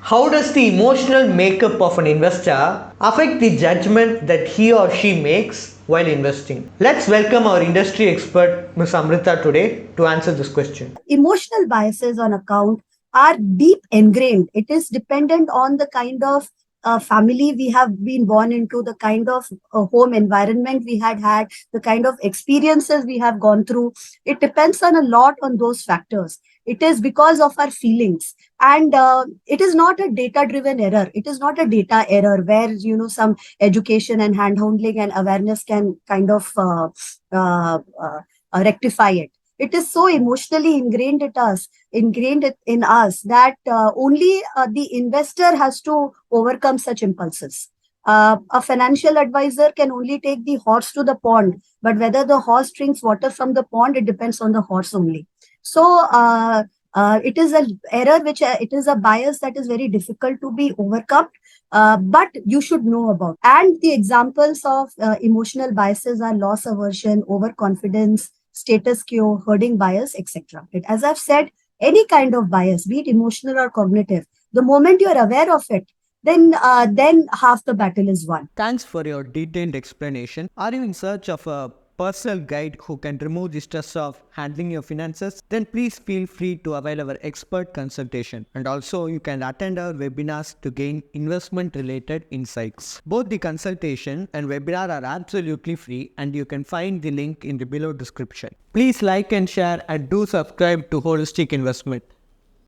How does the emotional makeup of an investor affect the judgment that he or she makes while investing? Let's welcome our industry expert, Ms. Amrita, today to answer this question. Emotional biases on account are deep ingrained. It is dependent on the kind of family we have been born into, the kind of home environment we had, the kind of experiences we have gone through. It depends on a lot on those factors. It is because of our feelings, and it is not a data-driven error. It is not a data error where some education and hand-holding and awareness can kind of rectify it. It is so emotionally ingrained in us that only the investor has to overcome such impulses. A financial advisor can only take the horse to the pond, but whether the horse drinks water from the pond, it depends on the horse only. So it is a error which it is a bias that is very difficult to be overcome. But you should know about. And the examples of emotional biases are loss aversion, overconfidence, status quo, herding bias, etc. As I've said, any kind of bias, be it emotional or cognitive, the moment you're aware of it, then half the battle is won. Thanks for your detailed explanation. Are you in search of a personal guide who can remove the stress of handling your finances? Then please feel free to avail our expert consultation. And also you can attend our webinars to gain investment related insights. Both the consultation and webinar are absolutely free, and you can find the link in the below description. Please like and share, and do subscribe to Holistic Investment.